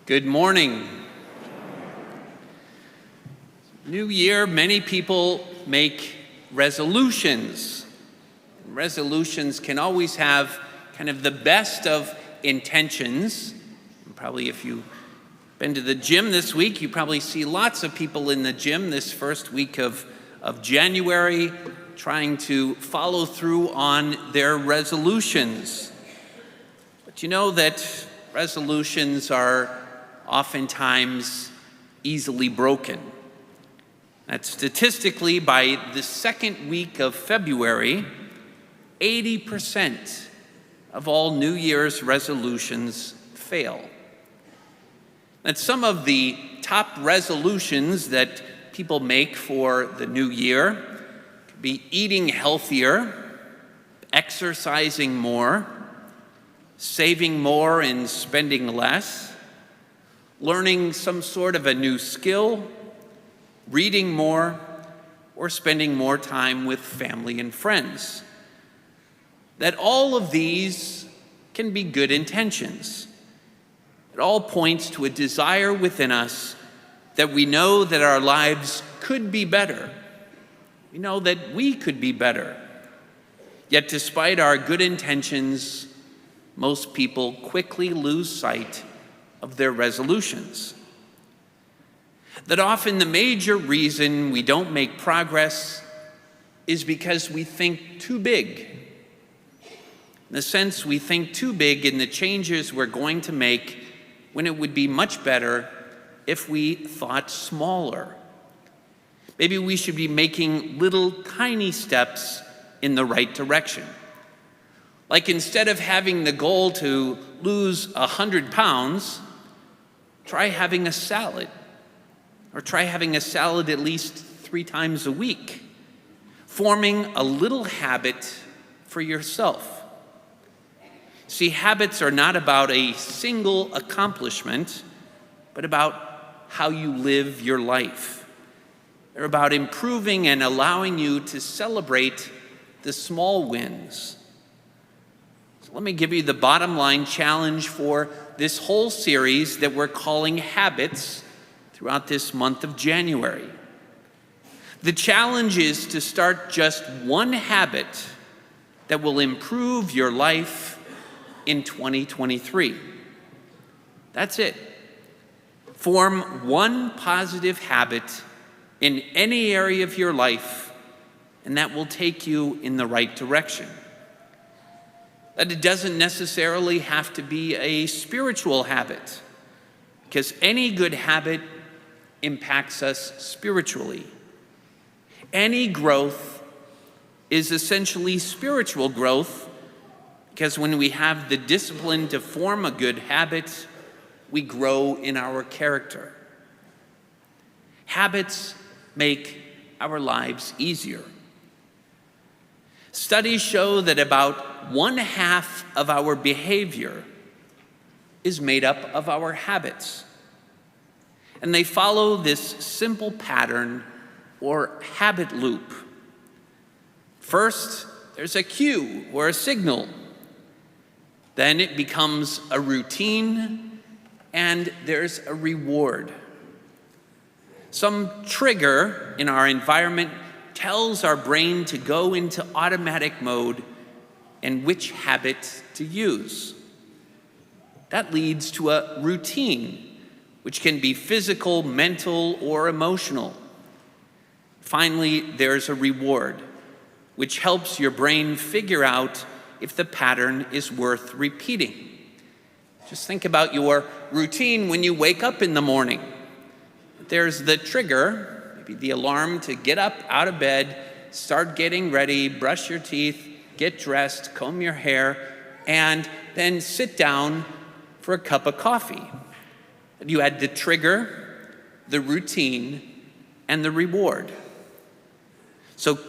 Good morning. New Year, many people make resolutions. Resolutions can always have kind of the best of intentions. Probably if you've been to the gym this week, you probably see lots of people in the gym this first week of January trying to follow through on their resolutions. But you know that resolutions are oftentimes easily broken. That statistically, by the second week of February, 80% of all New Year's resolutions fail. And some of the top resolutions that people make for the new year could be eating healthier, exercising more, saving more and spending less, learning some sort of a new skill, reading more, or spending more time with family and friends. That all of these can be good intentions. It all points to a desire within us that we know that our lives could be better. We know that we could be better. Yet despite our good intentions, most people quickly lose sight of their resolutions. That often the major reason we don't make progress is because we think too big. In the sense, we think too big in the changes we're going to make when it would be much better if we thought smaller. Maybe we should be making little tiny steps in the right direction. Like instead of having the goal to lose 100 pounds, try having a salad, or try having a salad at least 3 times a week, forming a little habit for yourself. See, habits are not about a single accomplishment, but about how you live your life. They're about improving and allowing you to celebrate the small wins. So let me give you the bottom line challenge for this whole series that we're calling Habits throughout this month of January. The challenge is to start just one habit that will improve your life in 2023. That's it. Form one positive habit in any area of your life, and that will take you in the right direction. That it doesn't necessarily have to be a spiritual habit, because any good habit impacts us spiritually. Any growth is essentially spiritual growth, because when we have the discipline to form a good habit, we grow in our character. Habits make our lives easier. Studies show that about 1/2 of our behavior is made up of our habits. And they follow this simple pattern or habit loop. First, there's a cue or a signal. Then it becomes a routine, and there's a reward. Some trigger in our environment tells our brain to go into automatic mode and which habit to use. That leads to a routine, which can be physical, mental, or emotional. Finally, there's a reward, which helps your brain figure out if the pattern is worth repeating. Just think about your routine when you wake up in the morning. There's the trigger, maybe the alarm to get up out of bed, start getting ready, brush your teeth, get dressed, comb your hair, and then sit down for a cup of coffee. You had the trigger, the routine, and the reward. So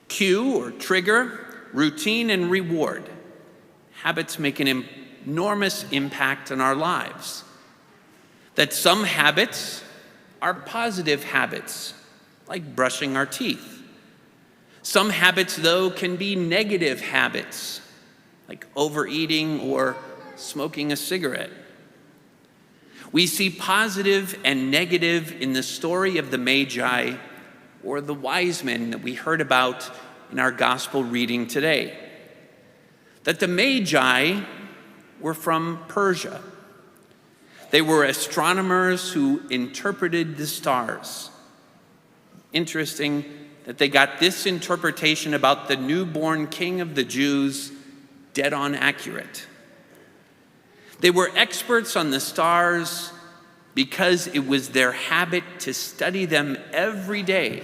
cue or trigger, routine, and reward. Habits make an enormous impact on our lives. That some habits are positive habits, like brushing our teeth. Some habits, though, can be negative habits, like overeating or smoking a cigarette. We see positive and negative in the story of the Magi, or the wise men that we heard about in our gospel reading today. That the Magi were from Persia. They were astronomers who interpreted the stars. Interesting that they got this interpretation about the newborn king of the Jews dead on accurate. They were experts on the stars because it was their habit to study them every day,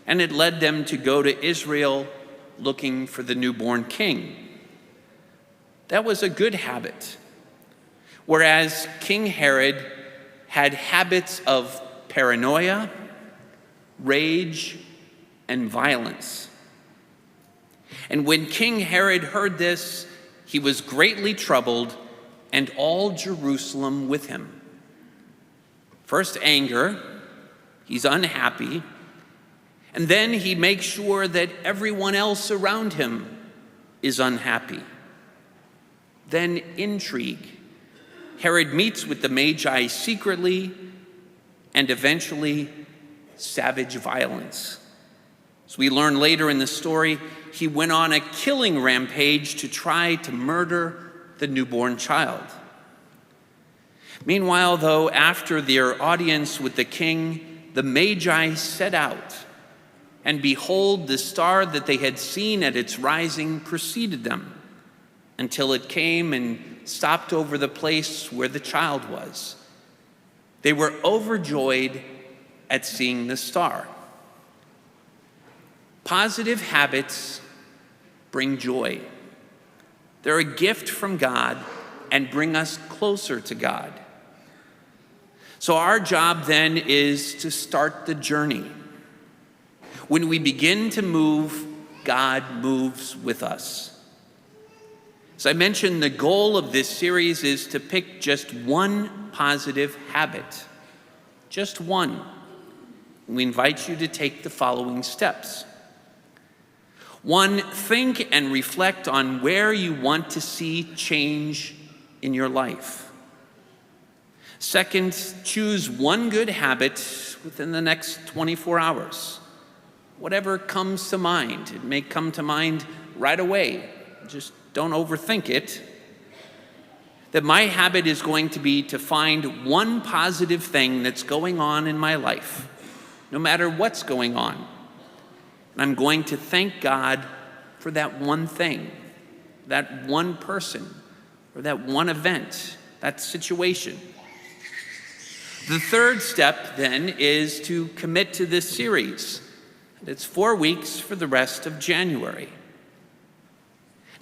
and it led them to go to Israel looking for the newborn king. That was a good habit. Whereas King Herod had habits of paranoia, rage, and violence. And when King Herod heard this, he was greatly troubled, and all Jerusalem with him. First anger, he's unhappy, and then he makes sure that everyone else around him is unhappy. Then intrigue. Herod meets with the Magi secretly, and eventually savage violence. As we learn later in the story, he went on a killing rampage to try to murder the newborn child. Meanwhile, though, after their audience with the king, the Magi set out, and behold, the star that they had seen at its rising preceded them until it came and stopped over the place where the child was. They were overjoyed at seeing the star. Positive habits bring joy. They're a gift from God and bring us closer to God. So our job then is to start the journey. When we begin to move, God moves with us. As I mentioned, the goal of this series is to pick just one positive habit. Just one. We invite you to take the following steps. 1, think and reflect on where you want to see change in your life. 2, choose one good habit within the next 24 hours. Whatever comes to mind. It may come to mind right away. Just don't overthink it. That my habit is going to be to find one positive thing that's going on in my life, no matter what's going on. And I'm going to thank God for that one thing, that one person, or that one event, that situation. The 3rd step then is to commit to this series. It's 4 weeks for the rest of January.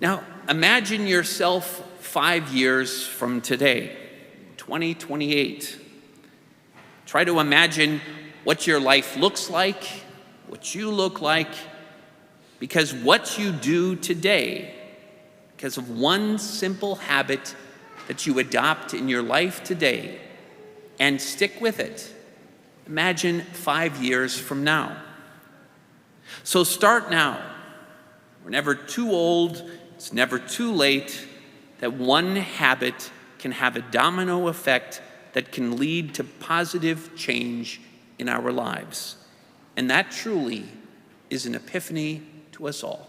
Now, imagine yourself 5 years from today, 2028. Try to imagine what your life looks like, what you look like, because what you do today, because of one simple habit that you adopt in your life today and stick with it. Imagine 5 years from now. So start now. We're never too old, it's never too late. That one habit can have a domino effect that can lead to positive change in our lives. And that truly is an epiphany to us all.